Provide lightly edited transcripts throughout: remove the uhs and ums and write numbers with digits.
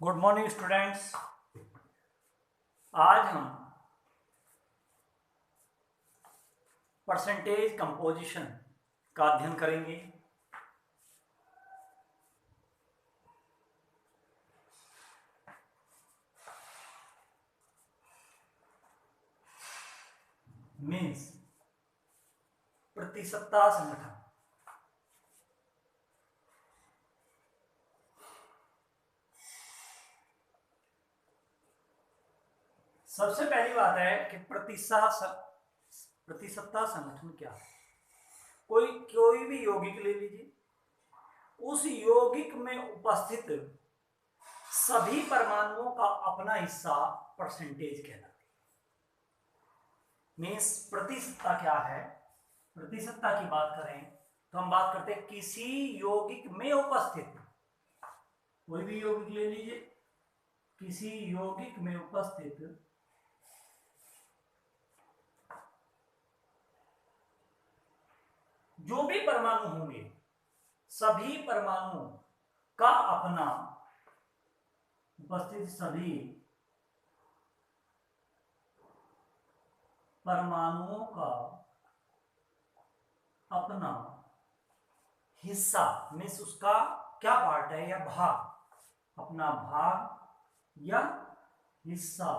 Good morning students. आज हम percentage composition का अध्ययन करेंगे। मीन्स प्रतिशतता संगठन। सबसे पहली बात है कि प्रतिशतता संगठन क्या है। कोई भी यौगिक ले लीजिए, उस यौगिक में उपस्थित सभी परमाणुओं का अपना हिस्सा परसेंटेज कहलाता है। मीन्स प्रतिशतता क्या है। प्रतिशतता की बात करें तो हम बात करते हैं किसी यौगिक में उपस्थित, कोई भी यौगिक ले लीजिए, किसी यौगिक में उपस्थित जो भी परमाणु होंगे, सभी परमाणुओं का अपना उपस्थित सभी परमाणुओं का अपना हिस्सा, मीन्स उसका क्या पार्ट है या भाग, अपना भाग या हिस्सा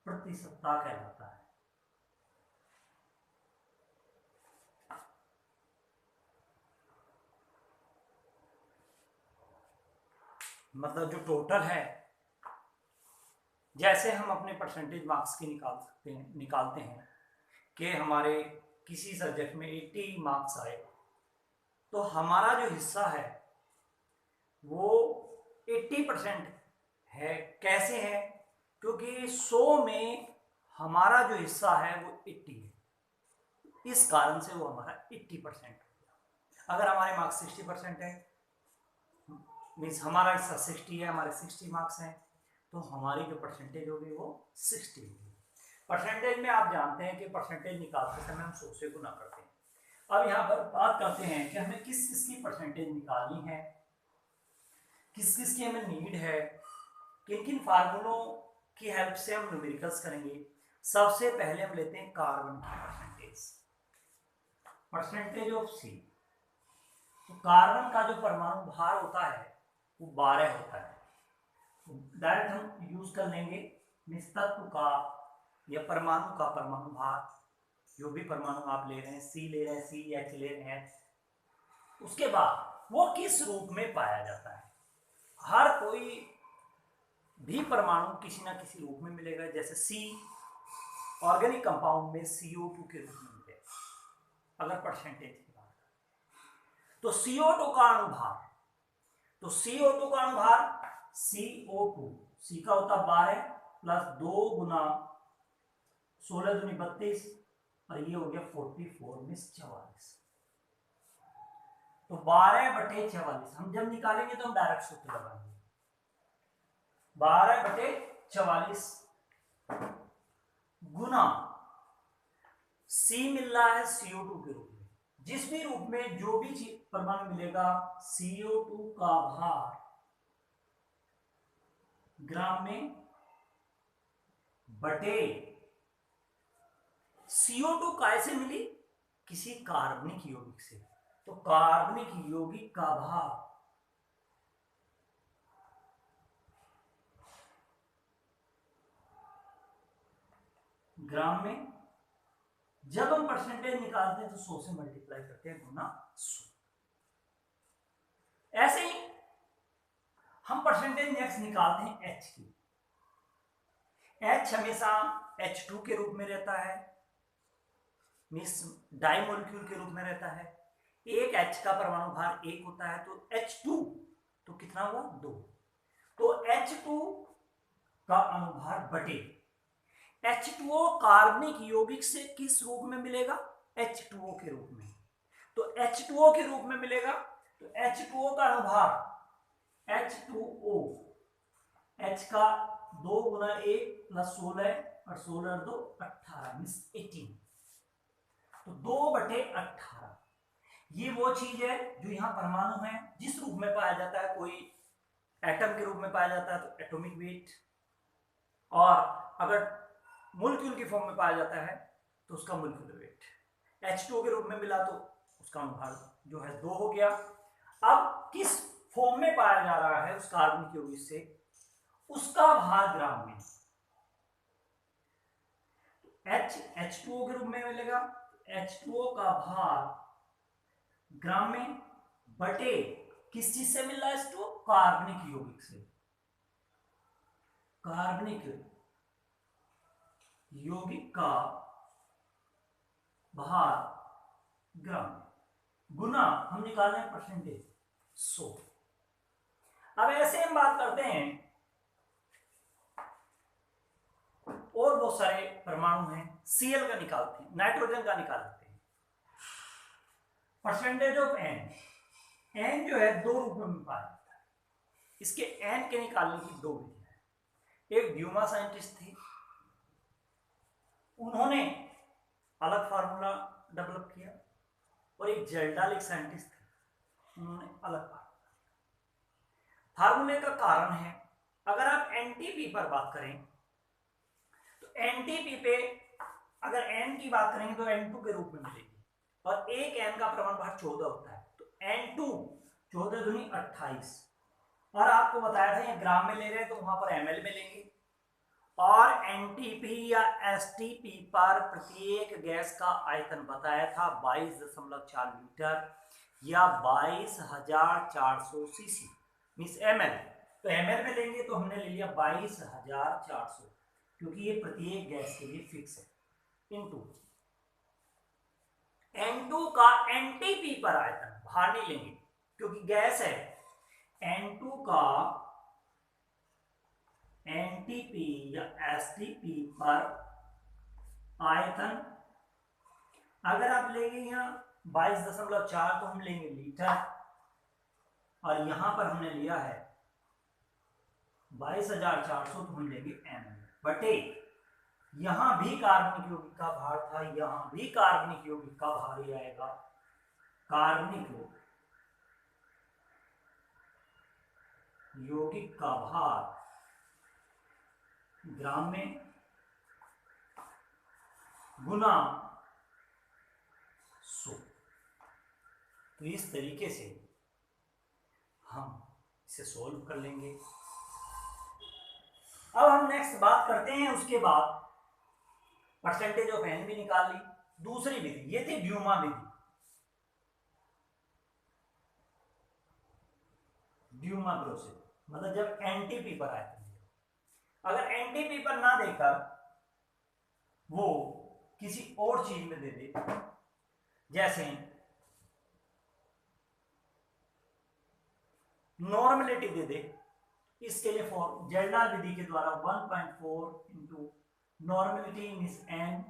प्रतिशतता कहलाता है। मतलब जो टोटल है, जैसे हम अपने परसेंटेज मार्क्स की निकालते हैं कि हमारे किसी सब्जेक्ट में 80 मार्क्स आए, तो हमारा जो हिस्सा है वो 80% है। कैसे है? क्योंकि 100 में हमारा जो हिस्सा है वो 80 है, इस कारण से वो हमारा 80%। अगर हमारे मार्क्स 60% है, मीन्स हमारा हिस्सा 60 है, हमारे 60 मार्क्स हैं, तो हमारी जो परसेंटेज होगी वो 60 होगी। परसेंटेज में आप जानते हैं कि परसेंटेज निकालते समय हम 100 से गुना करते हैं। अब यहाँ पर बात करते हैं कि हमें किस किस की परसेंटेज निकालनी है, किस किस की हमें नीड है, किन किन फार्मूलों की हेल्प से हम न्यूमेरिकल्स करेंगे। सबसे पहले हम लेते हैं कार्बन की परसेंटेज, परसेंटेज ऑफ सी। तो कार्बन का जो परमाणु भार होता है वो 12 होता है। डायरेक्ट हम यूज कर लेंगे तत्व का या परमाणु का परमाणु भार, जो भी परमाणु आप ले रहे हैं, सी ले रहे हैं, सी एच ले रहे हैं, उसके बाद वो किस रूप में पाया जाता है। हर कोई भी परमाणु किसी ना किसी रूप में मिलेगा। जैसे सी ऑर्गेनिक कंपाउंड में CO2 के रूप में मिलेगा। अगर परसेंटेज की बात करें तो CO2 का अणुभार, तो CO2 का अणुभार CO2, सी का होता 12 प्लस 2 गुना 16 दूनी 32, और ये हो गया 44 में 44। तो 12/44 हम जब निकालेंगे तो हम डायरेक्ट सूत्र लगाएंगे। 12/44 गुना सी मिल रहा है CO2 के रूप में। जिस भी रूप में जो भी परमाणु मिलेगा, CO2 का भार ग्राम में बटे CO2 कैसे मिली? किसी कार्बनिक यौगिक से। तो कार्बनिक यौगिक का भार ग्राम में, जब हम परसेंटेज निकालते हैं तो 100 से मल्टीप्लाई करते हैं, गुना 100। ऐसे ही हम परसेंटेज नेक्स्ट निकालते हैं H की। H हमेशा H2 के रूप में रहता है, मीन्स डाई मॉलिक्यूल के रूप में रहता है। एक H का परमाणु भार 1 होता है, तो H2 तो कितना हुआ? 2। तो H2 का अणुभार बटे H2O कार्बनिक यौगिक से किस रूप में मिलेगा? H2O के रूप में। तो H2O के रूप में मिलेगा, तो H2O का अणुभार H2O, H का 2 गुना 1 प्लस 16 और 16 और 2 18 मीन्स 18। तो 2/18 ये वो चीज है जो यहाँ परमाणु है, जिस रूप में पाया जाता है। कोई एटम के रूप में पाया जाता है तो एटॉमिक वेट, और अगर मोलिक्यूल की फॉर्म में पाया जाता है तो उसका मोलिक्यूलर वेट। H2O के रूप में मिला तो उसका अनुभार जो है 2 हो गया। अब किस फॉर्म में पाया जा रहा है उस कार्बनिक यौगिक से, उसका भार ग्राम में। H2O के रूप में मिलेगा, H2O का भार ग्राम में बटे किस चीज से मिल रहा है H2O, कार्बनिक यौगिक से। कार्बनिक यौगिक का भार ग्राम गुना हम निकाल रहे हैं परसेंटेज 100। अब ऐसे हम बात करते हैं, और बहुत सारे परमाणु हैं, Cl का निकालते हैं, नाइट्रोजन का निकालते हैं। परसेंटेज ऑफ N जो है 2 रूपों में पाया जाता है। इसके N के निकालने की 2 विधियां हैं। एक ड्यूमा साइंटिस्ट थे, उन्होंने अलग फार्मूला डेवलप किया, और एक जेल्डाल एक साइंटिस्ट थे, उन्होंने अलग फार्मूले का कारण है, अगर आप एनटीपी पर बात करें तो एनटीपी पे अगर n की बात करेंगे तो n2 के रूप में मिलेगी, और एक n का प्रमाण भार 14 होता है, तो n2 14 दूनी 28। और आपको बताया था ये ग्राम में ले रहे हैं तो वहां पर ml में लेंगे, और एनटीपी या एसटीपी पर प्रत्येक गैस का आयतन बताया था 22.4 लीटर या 22,400 सीसी मीन्स ml। तो ml में लेंगे तो हमने ले लिया 22,400, क्योंकि ये प्रत्येक गैस के लिए फिक्स है, इनटू N2 का एनटीपी पर आयतन, भार नहीं लेंगे क्योंकि गैस है, N2 का एनटीपी या एसटीपी पर आयतन अगर आप लेंगे यहाँ 22.4 तो हम लेंगे लीटर, और यहां पर हमने लिया है 22,400 तो हम लेंगे ml बटे, यहां भी कार्बनिक यौगिक का भार था, यहां भी कार्बनिक यौगिक का भार ही आएगा। कार्बनिक यौगिक का भार ग्राम में गुना 100। तो इस तरीके से हम इसे सोल्व कर लेंगे। अब हम नेक्स्ट बात करते हैं, उसके बाद परसेंटेज ऑफ N भी निकाल ली। दूसरी विधि ये थी ड्यूमा विधि, ड्यूमा प्रोसेस, मतलब जब एनटीपी पर आए, अगर एनटीपी पर ना देकर वो किसी और चीज में दे दे, जैसे नॉर्मलिटी दे दे, इसके लिए फॉर्म जेल्डाल विधि के द्वारा 1.4 इंटू नॉर्मलिटी मीन्स N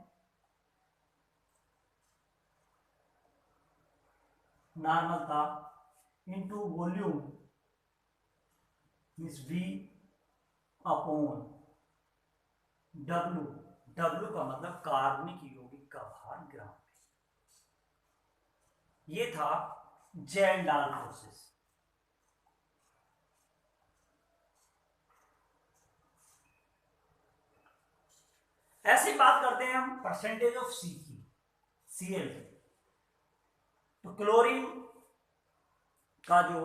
नॉर्मलता into volume means V upon W, W का मतलब कार्बनिक यौगिक का भार ग्राम में। ये था जेल्डाल प्रोसेस। ऐसी बात करते हैं हम परसेंटेज ऑफ सी की, Cl की। तो क्लोरीन का जो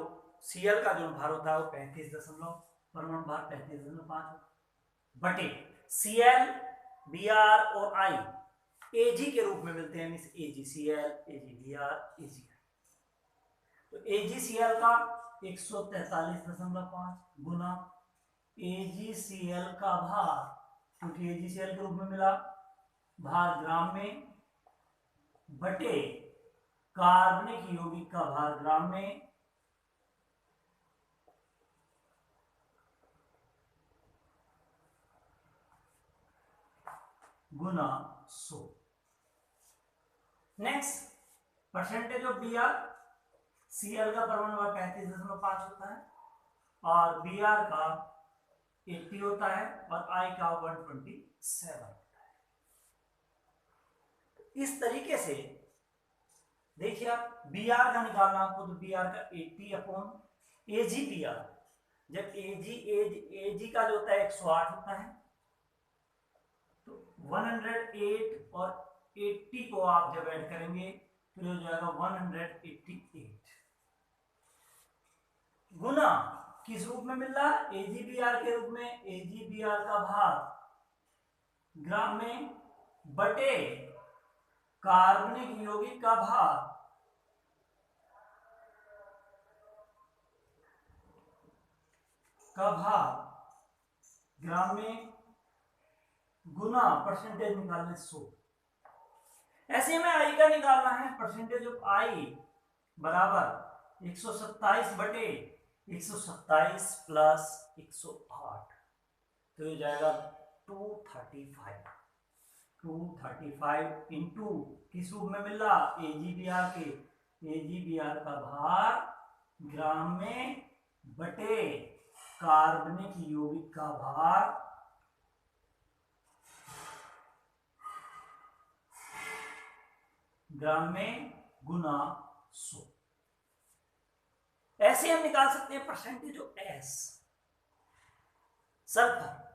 Cl का जो भार होता है वो 35 परमाणु भार 35.5 बटे Cl Br और I Ag के रूप में मिलते हैं, मीन्स AgCl AgBr Ag। तो AgCl का 143.5 गुना AgCl का भार, क्योंकि AgCl के रूप में मिला, भार ग्राम में बटे कार्बनिक यौगिक का भार ग्राम में गुना 100। Next percentage of Br, Cl का परमाणु भार 35.5 होता है, और Br का 80 होता है, और I का 127 होता है। इस तरीके से देखिए आप Br का निकालना आपको, तो Br का 80 अपॉन AgBr जब एजी का जो होता है 108 होता है, तो 108 और 80 को आप जब ऐड करेंगे तो हो जाएगा 188 गुना किस रूप में मिल रहा है, एजीबीआर के रूप में, एजीबीआर का भार ग्राम में बटे कार्बनिक यौगिक का भार ग्राम में गुना परसेंटेज निकालने 100। ऐसे में आई का निकालना है, परसेंटेज ऑफ आई बराबर 127 बटे 127 प्लस 108, तो ये जाएगा 235 इंटू किस रूप में मिल रहा, एजीबीआर के, एजीबीआर का भार ग्राम में बटे कार्बनिक यौगिक का भार ग्राम में गुना 100। ऐसे हम निकाल सकते हैं परसेंटेज ऑफ एस सल्फर।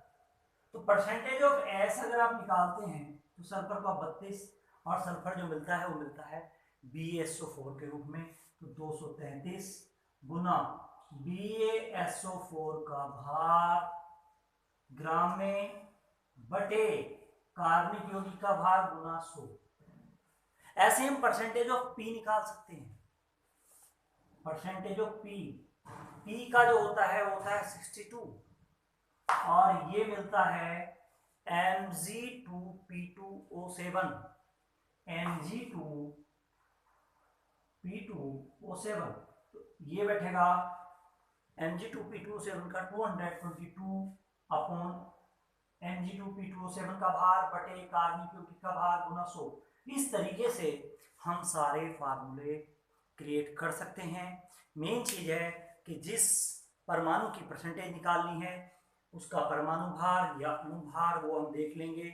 तो परसेंटेज ऑफ एस अगर आप निकालते हैं तो सल्फर का 32 और सल्फर जो मिलता है वो मिलता है BaSO4 के रूप में, तो 233 गुना BaSO4 का भार ग्राम में बटे कार्बनिक यौगिक का भार गुना 100। ऐसे हम परसेंटेज ऑफ पी निकाल सकते हैं। परसेंटेज ऑफ पी का जो होता है वो होता है 62 और ये मिलता है Mg2P2O7, Mg2P2O7, तो ये बैठेगा Mg2P2O7 का 222 अपॉन Mg2P2O7 का भार बटे कार्बनिक यौगिक का भार गुना 100। इस तरीके से हम सारे फार्मूले क्रिएट कर सकते हैं। मेन चीज है कि जिस परमाणु की परसेंटेज निकालनी है उसका परमाणु भार या अणुभार वो हम देख लेंगे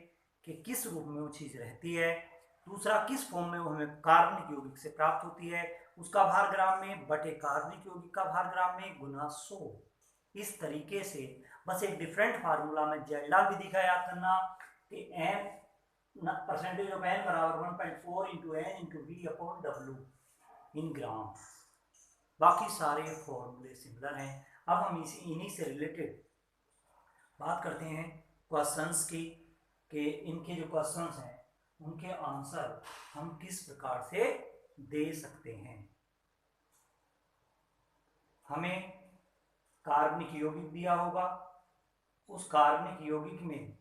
कि किस रूप में वो चीज रहती है। दूसरा, किस फॉर्म में वो हमें कार्बनिक यौगिक से प्राप्त होती है, उसका भार ग्राम में बटे कार्बनिक यौगिक का भार ग्राम में गुना 100। इस तरीके से बस एक डिफरेंट फार्मूला में जेल्डा भी दिखा याद करना कि एन परसेंटेज ऑफ एन बराबर 1.4 into N into V upon W in gram. बाकी सारे फॉर्मूले सिमिलर हैं। अब हम इन्हीं से रिलेटेड बात करते हैं क्वेश्चंस की, कि इनके जो क्वेश्चंस हैं उनके आंसर हम किस प्रकार से दे सकते हैं। हमें कार्बनिक यौगिक दिया होगा, उस कार्बनिक यौगिक में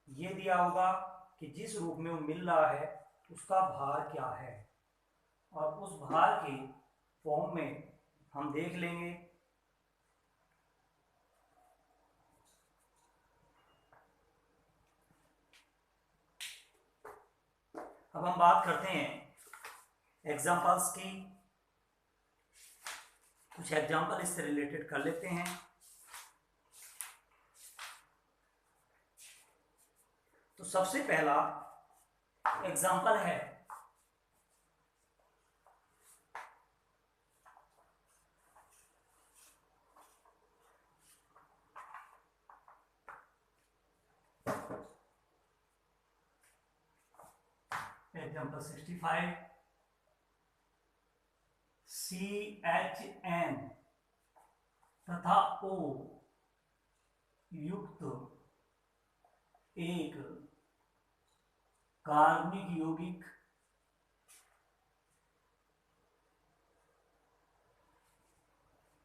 ये दिया होगा कि जिस रूप में वो मिल रहा है उसका भार क्या है, और उस भार के फॉर्म में हम देख लेंगे अब हम बात करते हैं एग्जाम्पल्स की। कुछ एग्जाम्पल इससे रिलेटेड कर लेते हैं। तो सबसे पहला एग्जाम्पल है एग्जाम्पल 65, CHN तथा O युक्त एक कार्बनिक यौगिक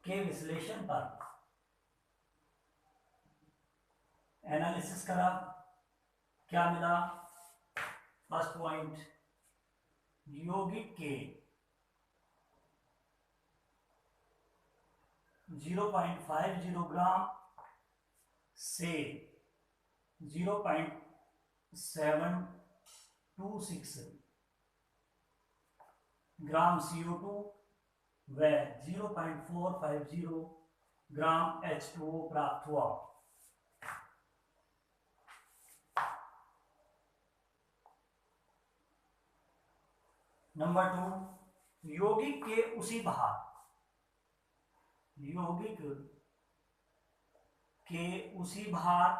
के विश्लेषण पर एनालिसिस करा, क्या मिला। फर्स्ट पॉइंट, यौगिक के 0.50 ग्राम से 0.726 ग्राम CO2 व 0.450 ग्राम H2O प्राप्त हुआ। नंबर 2, यौगिक के उसी भार, यौगिक के उसी भार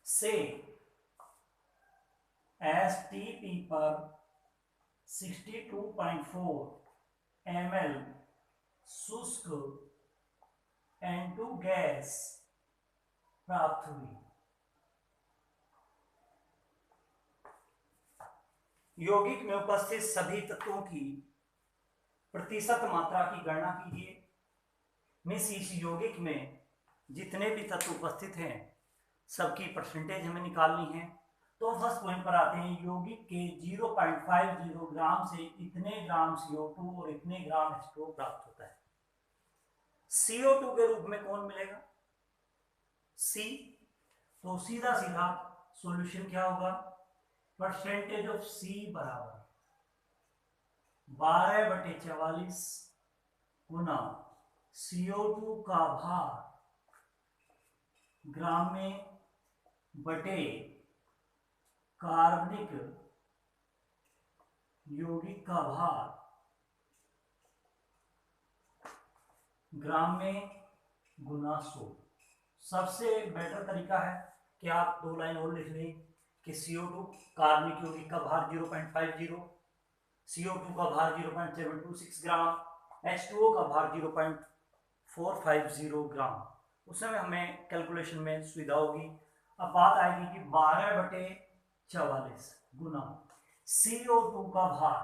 से एसटीपी पर 62.4 ml शुष्क N2 गैस प्राप्त हुई। यौगिक में उपस्थित सभी तत्वों की प्रतिशत मात्रा की गणना कीजिए। मिस इस यौगिक में जितने भी तत्व उपस्थित हैं सबकी परसेंटेज हमें निकालनी है। तो फर्स्ट पॉइंट पर आते हैं, यौगिक के 0.50 ग्राम से इतने ग्राम CO2 और इतने ग्राम H2O प्राप्त होता है। CO2 के रूप में कौन मिलेगा? C। तो सीधा सीधा सॉल्यूशन क्या होगा? परसेंटेज ऑफ C बराबर 12/44 गुना CO2 का भार ग्राम में बटे कार्बनिक यौगिक का भार ग्राम में गुना 100। सबसे बेटर तरीका है कि आप 2 लाइन और लिख लें कि CO2 कार्बनिक यौगिक का भार 0.50, CO2 का भार 0.726 ग्राम, H2O का भार 0.450 ग्राम। उस समय हमें कैलकुलेशन में सुविधा होगी। अब बात आएगी कि 12/44 गुना CO2 का भार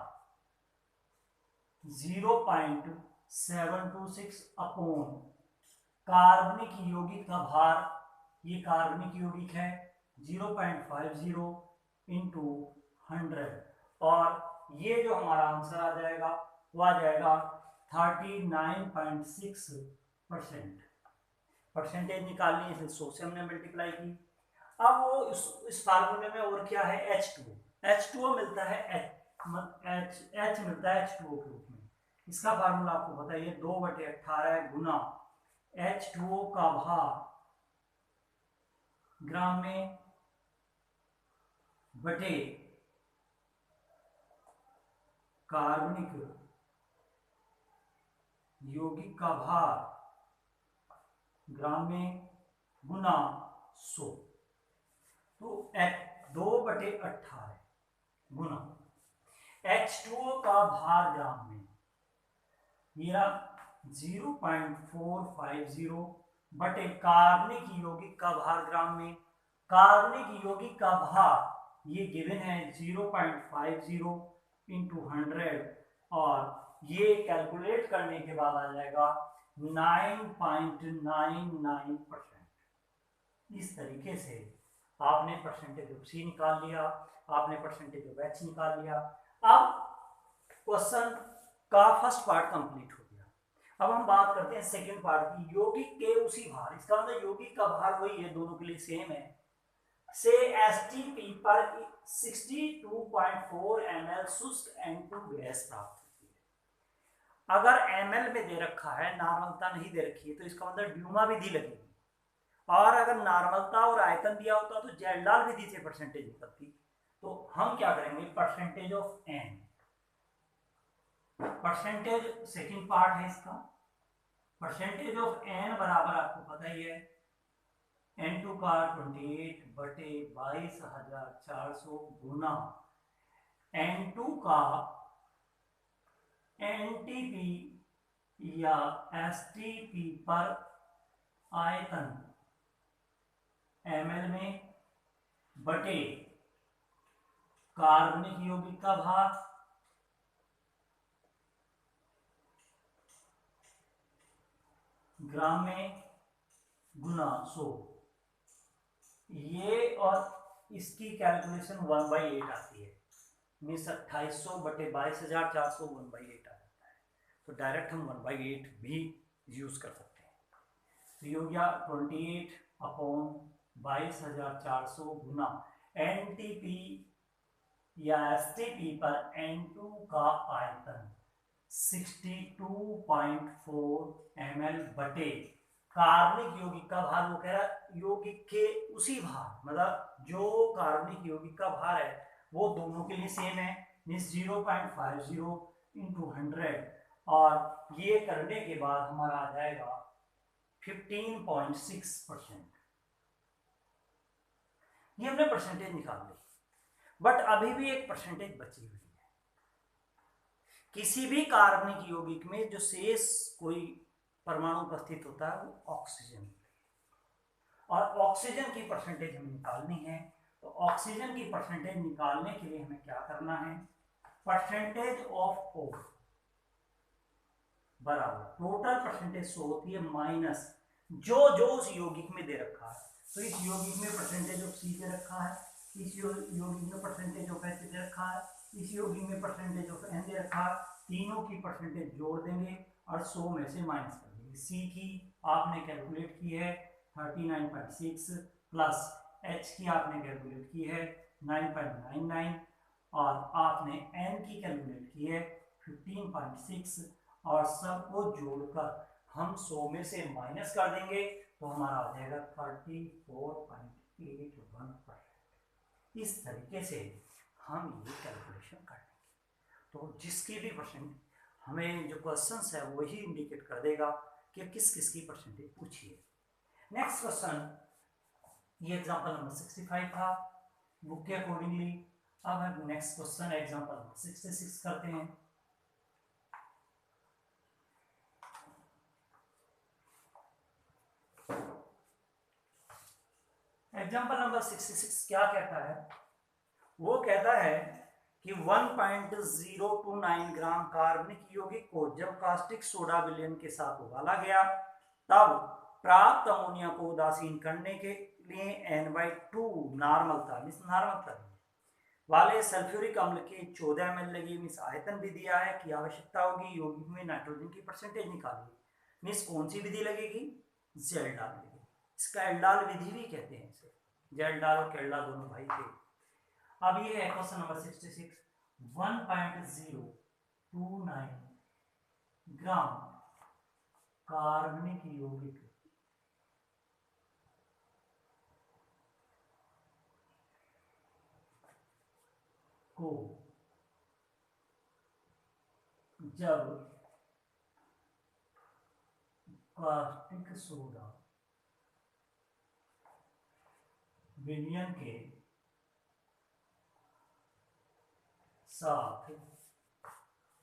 0.726 अपॉन कार्बनिक यौगिक का भार, ये कार्बनिक यौगिक है 0.50 इंटू 100, और ये जो हमारा आंसर आ जाएगा वो आ जाएगा 39.6%। परसेंटेज निकालनी है, 100 से हमने मल्टीप्लाई की। अब वो इस फार्मूले में और क्या है? H2O मिलता है, H मिलता है H2O के रूप में। इसका फार्मूला आपको बताइए 2/18 गुना H2O का भार ग्राम में बटे कार्बनिक यौगिक का भार ग्राम में गुना 100। तो 2/18 गुना H2O का भार ग्राम में मेरा 0.450 बटे कार्बनिक यौगिक का भार ग्राम में। कार्बनिक यौगिक का भार ये गिवन है 0.50 इंटू 100, और ये कैलकुलेट करने के बाद आ जाएगा 9.99%। इस तरीके से आपने परसेंटेज ऑफ C निकाल लिया, आपने परसेंटेज ऑफ H निकाल लिया। अब क्वेश्चन का फर्स्ट पार्ट कंप्लीट हो गया। अब हम बात करते हैं सेकंड पार्ट की, यौगिक के उसी भार। इसका मतलब यौगिक का भार वही है, दोनों के लिए सेम है। से एसटीपी पर 62.4 ml शुष्क N2 गैस प्राप्त होती है। अगर ml में दे रखा है, नॉर्मलता नहीं दे रखी है, तो इसका मतलब ड्यूमा विधि लगेगी। और अगर नॉर्मलता और आयतन दिया होता तो जेल्डाल विधि से परसेंटेज निकलती। तो हम क्या करेंगे? Percentage of N, percentage second part है इसका। परसेंटेज ऑफ N बराबर आपको पता ही है, N2 का 28/22,400 गुना N2 का NTP या STP पर आयतन ml में बटे कार्बनिक यौगिक का भार ग्राम में गुना 100। ये और इसकी कैलकुलेशन 1/8 आती है, मीन्स 2800 बटे 22,400 1/8 आ जाता है। तो डायरेक्ट हम 1/8 भी यूज कर सकते हैं। तो ये हो गया 28/22,400 गुना NTP या STP पर N2 का आयतन 62.4 ml बटे कार्बनिक यौगिक का भार। वो कह रहा है यौगिक के उसी भार, मतलब जो कार्बनिक यौगिक का भार है वो दोनों के लिए सेम है, मीन्स 0.50 इंटू 100, और ये करने के बाद हमारा आ जाएगा 15.6%। ये हमने परसेंटेज निकाल ली, बट अभी भी एक परसेंटेज बची हुई है। किसी भी कार्बनिक यौगिक में जो शेष कोई परमाणु उपस्थित होता है वो ऑक्सीजन, और ऑक्सीजन की परसेंटेज हमें निकालनी है। तो ऑक्सीजन की परसेंटेज निकालने के लिए हमें क्या करना है, परसेंटेज ऑफ O बराबर टोटल परसेंटेज शो होती है माइनस जो उस यौगिक में दे रखा है। तो इस यौगिक में परसेंटेज ऑफ C दे रखा है, इस यौगिक में परसेंटेज ऑफ H दे रखा है, इस यौगिक में परसेंटेज ऑफ N दे रखा है। तीनों की परसेंटेज जोड़ देंगे और 100 में से माइनस कर देंगे। C की आपने कैलकुलेट की है 39.6 प्लस H की आपने कैलकुलेट की है 9.99 और आपने N की कैलकुलेट की है 15.6 और सबको जोड़कर हम 100 में से माइनस कर देंगे तो हमारा आ जाएगा 34.81%। इस तरीके से हम ये कैलकुलेशन कर लेंगे। तो जिसकी भी परसेंट हमें जो क्वेश्चंस है वही इंडिकेट कर देगा कि किस किस की परसेंटेज पूछी है। नेक्स्ट क्वेश्चन, ये एग्जांपल नंबर 65 था बुक के अकॉर्डिंगली। अब हम नेक्स्ट क्वेश्चन एग्जांपल नंबर 66 करते हैं। एग्जाम्पल नंबर 66 क्या कहता है, वो कहता है कि 1.029 ग्राम कार्बनिक यौगिक को जब कास्टिक सोडा विलयन के साथ उबाला गया तब प्राप्त अमोनिया को उदासीन करने के लिए N/2 नॉर्मल था वाले सल्फ्यूरिक अम्ल के 14 ml लगी। आयतन भी दिया है कि आवश्यकता होगी यौगिक में नाइट्रोजन की परसेंटेज निकालिए। कौन सी विधि लगेगी, जेल्डाल विधि। इसका एल्डाल विधि भी कहते हैं इसे, जेल्डाल और केल्डाल दोनों भाई थे। अब ये है क्वेश्चन नंबर 66, 1.029 ग्राम कार्बनिक यौगिक को जब कास्टिक सोडा विलयन के साथ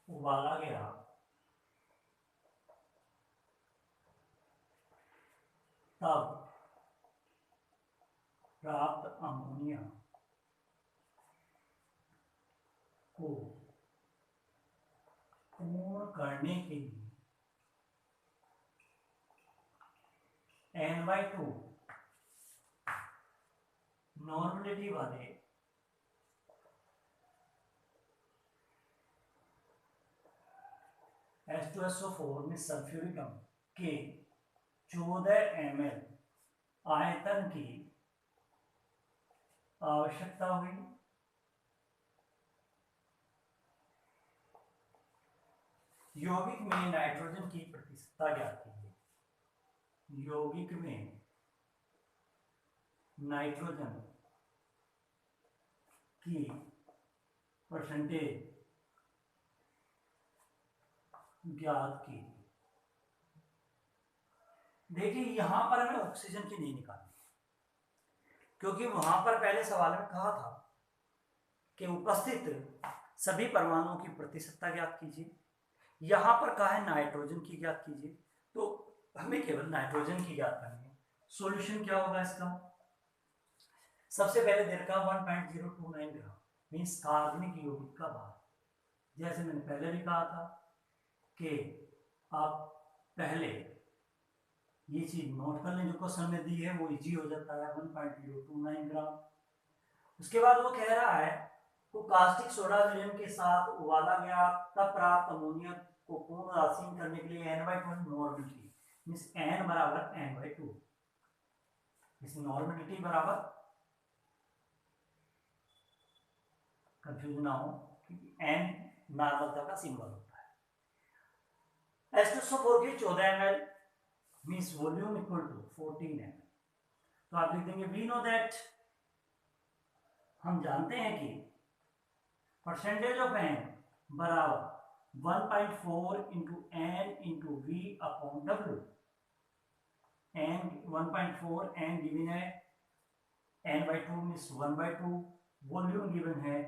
उबाला गया तब प्राप्त अमोनिया को पूर्ण करने के लिए N/2 नॉर्मलिटी वाले H2SO4 में सल्फ्यूरिक अम्ल के 14 ml आयतन की आवश्यकता हुई। यौगिक में नाइट्रोजन की प्रतिशतता ज्ञात कीजिए। यौगिक में नाइट्रोजन की परसेंटेज ज्ञात की। देखिए यहां पर हमें ऑक्सीजन की नहीं निकालनी, क्योंकि वहां पर पहले सवाल में कहा था कि उपस्थित सभी परमाणुओं की प्रतिशतता ज्ञात कीजिए। यहां पर कहा है नाइट्रोजन की ज्ञात कीजिए, तो हमें केवल नाइट्रोजन की ज्ञात करनी है। सॉल्यूशन क्या होगा इसका, सबसे पहले दे रखा 1.029 ग्राम मीन्स कार्बनिक यौगिक का भार। जैसे मैंने पहले भी कहा था कि आप पहले ये चीज नोट कर लें, जो क्वेश्चन में दी है वो इजी हो जाता है। 1.029 ग्राम। उसके बाद वो कह रहा है को कास्टिक सोडा विलयन के साथ उबाला गया तब प्राप्त अमोनिया को पूर्ण उदासीन करने के लिए N/2 नॉर्मलिटी मींस N बराबर N/2। इस नॉर्मलिटी बराबर, कंफ्यूजन ना हो क्योंकि N नॉर्मलता का सिंबल होता है। H2SO4 के 14 ml means volume equal to 14 ml। तो आप लिख देंगे वी नो दैट, हम जानते हैं कि परसेंटेज ऑफ N बराबर 1.4 into N into V upon W। N 1.4 n given है, n/2 मीन्स 1/2, वॉल्यूम गिवन है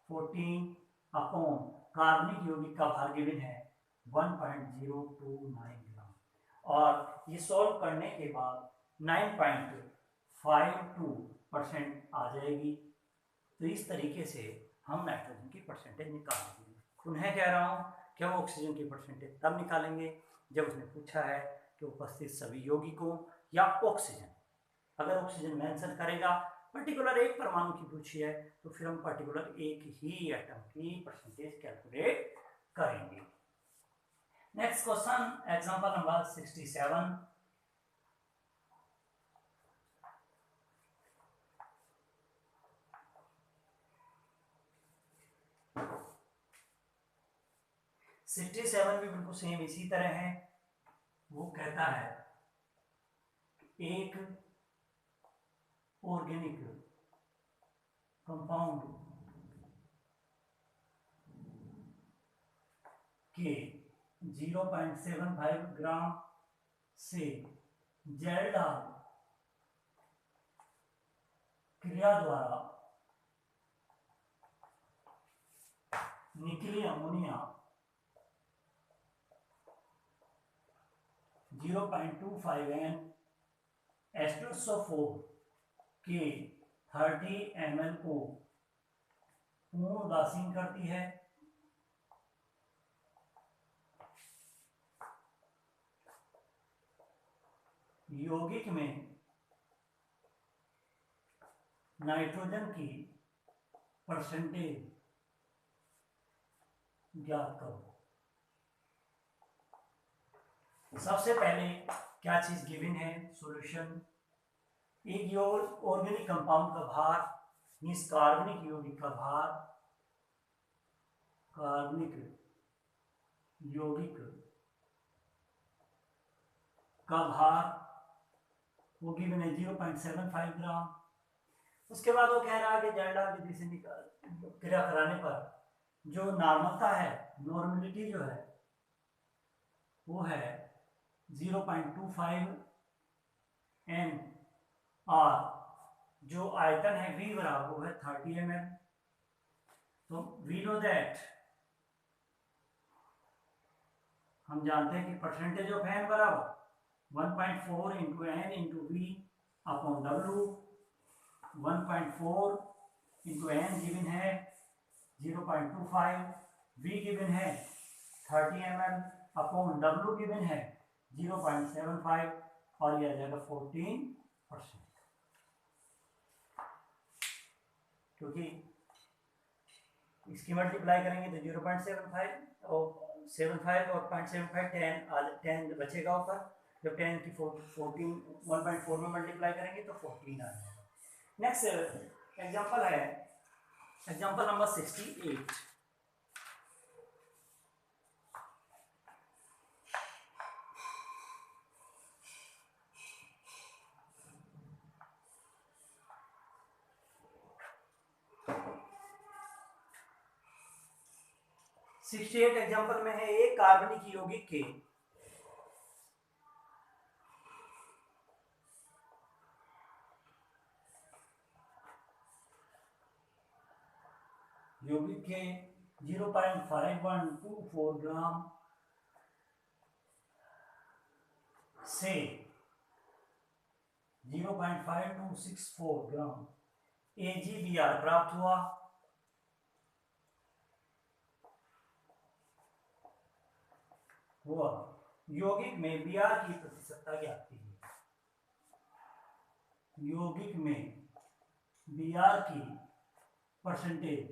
14 अपॉन कार्बनिक यौगिक का भार गिवन है 1.029 ग्राम, और ये सॉल्व करने के बाद 9.52% आ जाएगी। तो इस तरीके से हम नाइट्रोजन की परसेंटेज निकालेंगे। पुनः कह रहा हूँ कि हम ऑक्सीजन की परसेंटेज तब निकालेंगे जब उसने पूछा है कि उपस्थित सभी यौगिकों या ऑक्सीजन, अगर ऑक्सीजन मेंशन करेगा, पर्टिकुलर एक परमाणु की पूछी है, तो फिर हम पर्टिकुलर एक ही एटम की परसेंटेज कैलकुलेट करेंगे। Next question, example number 67। Sixty seven भी बिल्कुल सेम इसी तरह है। वो कहता है एक ऑर्गेनिक कंपाउंड के 0.75 ग्राम से जेल डाल क्रिया द्वारा निकली अमोनिया 0.25 N H2SO4 के 30 ml को पूर्ण उदासीन करती है। यौगिक में नाइट्रोजन की परसेंटेज ज्ञात करो। सबसे पहले क्या चीज गिवन है, सॉल्यूशन। एक ऑर्गेनिक कंपाउंड का भार मीन्स कार्बनिक यौगिक का भार, कार्बनिक यौगिक का भार वो गिवन है 0.75 ग्राम। उसके बाद वो कह रहा है कि जैल्डा विधि से क्रिया कराने पर जो नॉर्मलता है, नॉर्मलिटी जो है वो है 0.25 N, और जो आयतन है V बराबर वो है 30 ml। तो वी नो दैट, हम जानते हैं कि परसेंटेज ऑफ N बराबर 1.4 into N into V upon W। 1.4 into N given है 0.25, V गिवन है 30 ml अपॉन W गिवन है 0.75, और यह आ जाएगा 14%, क्योंकि इसकी मल्टीप्लाई करेंगे तो 0.75 और 75 और 0.75 10 बचेगा ऊपर, जब 10 की 14 1.4 में मल्टीप्लाई करेंगे तो 14 आ जाएगा। नेक्स्ट एग्जांपल है एग्जांपल नंबर 68। एग्जांपल में है एक कार्बनिक यौगिक के यौगिक के 0.5124 ग्राम से 0.5264 ग्राम AgBr प्राप्त हुआ। यौगिक में Br की प्रतिशतता ज्ञात कीजिए। यौगिक में Br की परसेंटेज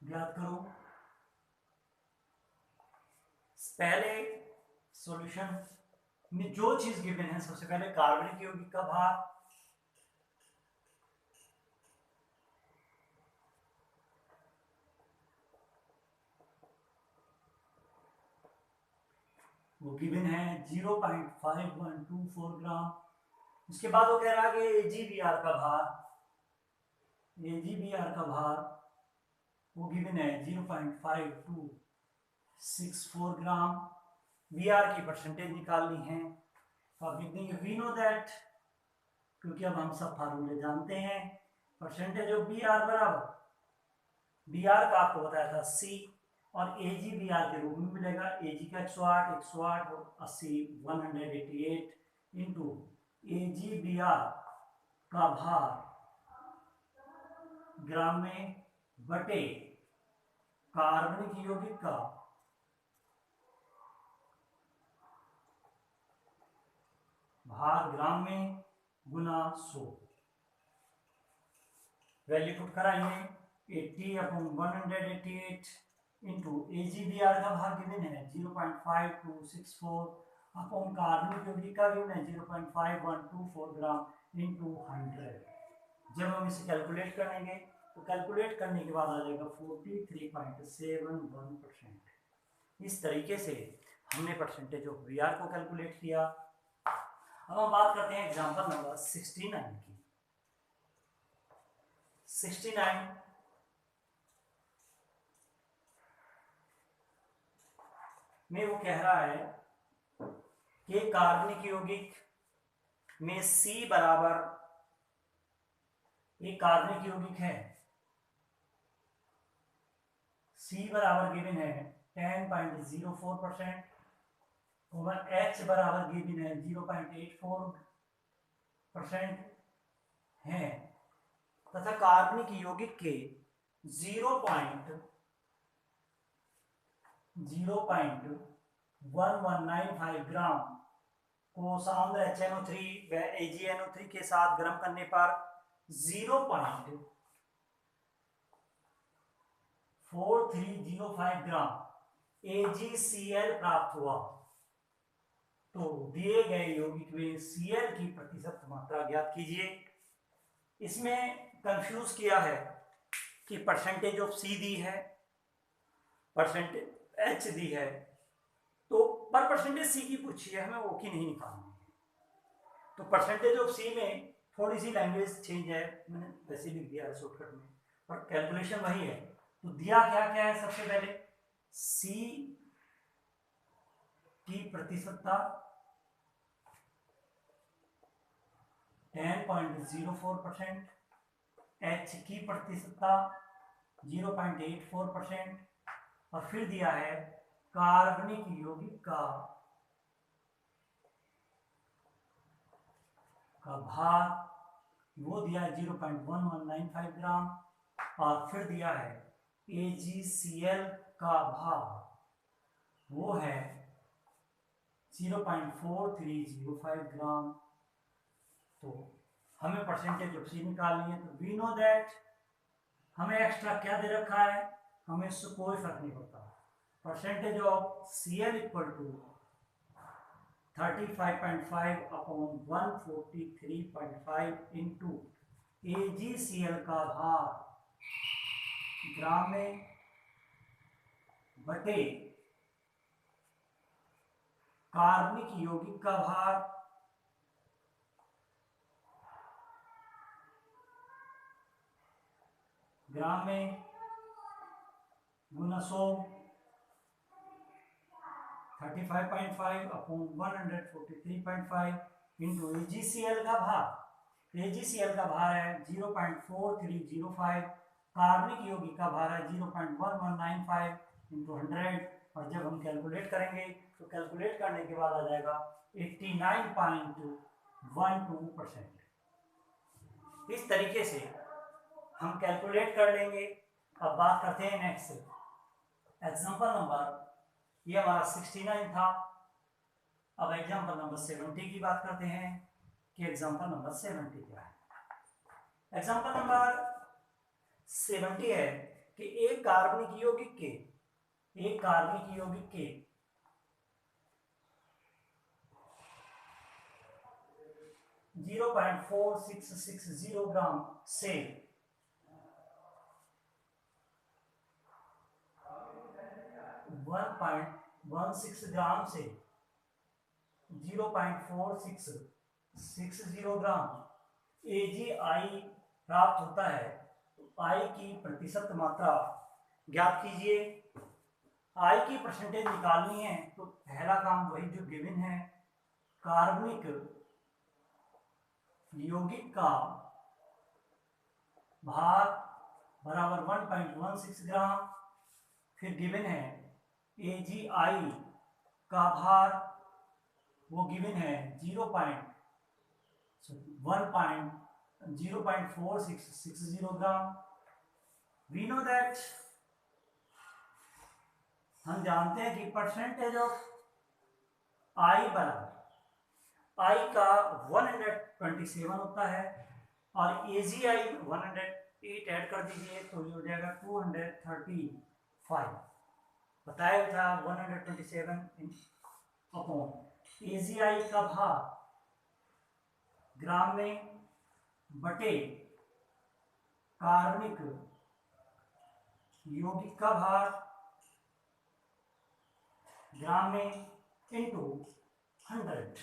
ज्ञात करो। पहले सॉल्यूशन में जो चीज गिवन है, सबसे पहले कार्बनिक यौगिक का भार, वो गिवन है 0.5124 ग्राम। उसके बाद वो कह रहा है कि AgBr का भार, AgBr का भार वो गिवन है 0.5264 ग्राम। वी आर की परसेंटेज निकालनी है। तो आप लिख देंगे वी नो दैट, क्योंकि अब हम सब फार्मूले जानते हैं। परसेंटेज ऑफ बी आर बराबर, बी आर का आपको बताया था सी, और ए जी बी आर के रूप में मिलेगा। ए जी का 108 और 80 188 into A G B R का भार ग्राम में बटे कार्बनिक यौगिक का भार ग्राम में गुना 100। वैल्यू पुट कराइए, 80/188 इंटू AgBr का भाग गिवन है 0.5264 अपॉन कार्बनिक यौगिक का गिवन है 0.5124 ग्राम इंटू 100। जब हम इसे कैलकुलेट करेंगे तो कैलकुलेट करने के बाद आ जाएगा 43.71%। इस तरीके से हमने परसेंटेज ऑफ वी आर को कैलकुलेट किया। अब हम बात करते हैं एग्जांपल नंबर 69 की। 69 में वो कह रहा है कि कार्बनिक यौगिक में C बराबर, एक कार्बनिक यौगिक है, C बराबर गिवन है 10.04%, H बराबर गिवन है 0.84% है, तथा कार्बनिक यौगिक के 0.1195 ग्राम को सांद्र HNO3 व AgNO3 के साथ गर्म करने पर 0.4305 ग्राम AgCl प्राप्त हुआ। तो दिए गए यौगिक में Cl की प्रतिशत मात्रा ज्ञात कीजिए। इसमें कंफ्यूज किया है कि परसेंटेज ऑफ C दी है, परसेंटेज H दी है, तो पर परसेंटेज C की पूछी है, हमें O की नहीं निकालनी है। तो परसेंटेज ऑफ C में थोड़ी सी लैंग्वेज चेंज है, मैंने वैसे लिख दिया है शॉर्टकट में, पर कैलकुलेशन वही है। तो दिया क्या क्या है, सबसे पहले C की प्रतिशतता 10.04%, H की प्रतिशतता 0.84%, और फिर दिया है कार्बनिक यौगिक का भार, वो दिया है 0.1195 ग्राम, और फिर दिया है AgCl का भार, वो है 0.4305 ग्राम। तो हमें परसेंटेज ऑफ C निकालनी है। तो वी नो दैट, हमें एक्स्ट्रा क्या दे रखा है, हमें इससे कोई फर्क नहीं पड़ता। Percentage of Cl equal to 35.5/143.5 into AgCl का भार ग्राम में बटे कार्बनिक यौगिक का भार ग्राम में गुना 100, 35.5/143.5 इंटू AgCl का भार। AgCl का भार है 0.4305, कार्बनिक यौगिक का भार है 0.1195 इंटू 100, और जब हम कैलकुलेट करेंगे तो कैलकुलेट करने के बाद आ जाएगा 89.12%। इस तरीके से हम कैलकुलेट कर लेंगे। अब बात करते हैं नेक्स्ट एग्जांपल नंबर, ये हमारा 69 था। अब एग्जांपल नंबर 70 की बात करते हैं कि एग्जांपल नंबर 70 क्या है। एग्जांपल नंबर 70 है कि एक कार्बनिक यौगिक के 0.4660 ग्राम से 1.16 ग्राम से 0.4660 ग्राम AgI प्राप्त होता है। तो I की प्रतिशत मात्रा ज्ञात कीजिए। आई की परसेंटेज निकालनी है तो पहला काम वही जो गिवन है, कार्बनिक यौगिक का भार बराबर 1.16 ग्राम। फिर गिवन है AgI का भार, वो गिवन है 0.4660 ग्राम। वी नो दैट, हम जानते हैं कि परसेंटेज ऑफ आई बराबर आई का 127 होता है और AgI 108 ऐड कर दीजिए तो ये हो जाएगा 235। बताया था 127 अपॉन AgI का भार ग्राम में बटे कार्बनिक यौगिक का भार ग्राम में इंटू 100।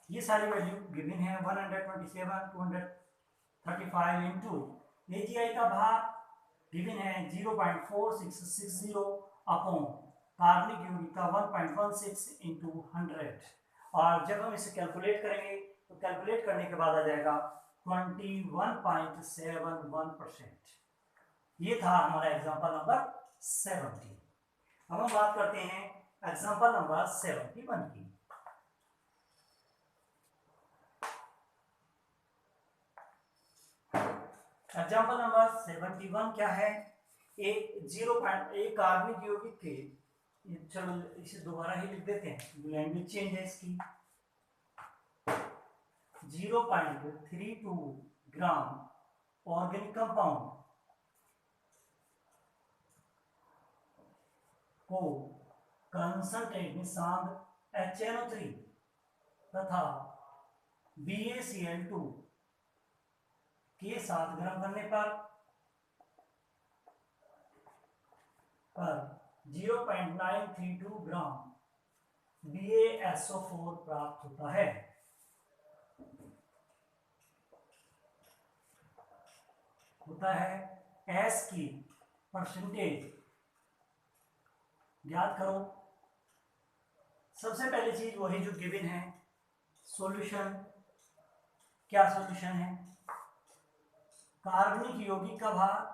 ये सारी वैल्यू गिवन है 127, 235 इंटू AgI का भार गिवन है 0.4660 अपॉन कार्बनिक यौगिक का 1.16 इंटू 100। और जब हम इसे कैलकुलेट करेंगे तो कैलकुलेट करने के बाद आ जाएगा 21.71%। ये था हमारा एग्जांपल नंबर 70। अब हम बात करते हैं एग्जांपल नंबर 71 की। एग्जांपल नंबर 71 क्या है? एक कार्बनिक यौगिक के, चलो इसे दोबारा ही लिख देते हैं, लैंग्वेज चेंज है इसकी। 0.32 ग्राम ऑर्गेनिक कंपाउंड को कंसंट्रेट में सांद्र HNO3 तथा BaCl2 के साथ गर्म करने पर 0.932 ग्राम BaSO4 प्राप्त होता है। S की परसेंटेज ज्ञात करो। सबसे पहली चीज वही जो गिवन है, सॉल्यूशन। क्या सॉल्यूशन है? कार्बनिक यौगिक का भार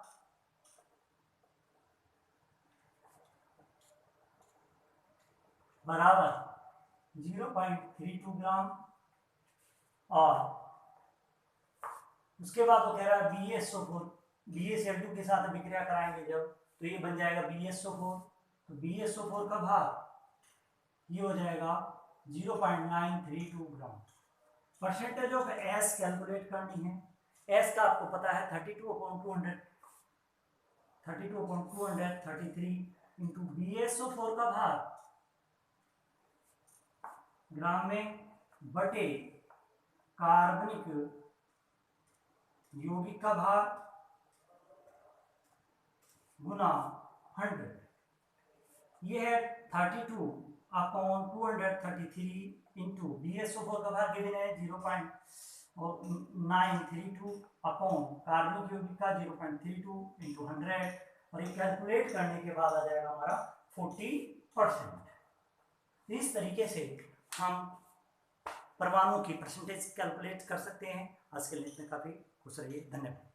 बराबर 0.32 ग्राम और उसके बाद वो कह रहा है BaSO4, BaCl2 के साथ अभिक्रिया कराएंगे जब, तो ये बन जाएगा BaSO4। तो BaSO4 का भार ये हो जाएगा 0.932 ग्राम। परसेंटेज ऑफ S कैलकुलेट करनी है। S का आपको पता है 32/233 इंटू BaSO4 का भार ग्राम में बटे कार्बनिक यौगिक का भार गुना 100। ये है 32/233 इंटू BaSO4 का भार गिवन है 0.932 अपॉन कार्बनिक यौगिक का 0.32 इंटू 100। और ये कैलकुलेट करने के बाद आ जाएगा हमारा 40%। इस तरीके से हम परमाणु की परसेंटेज कैलकुलेट कर सकते हैं। आज के लिए इतने काफी। खुश रहिए, धन्यवाद।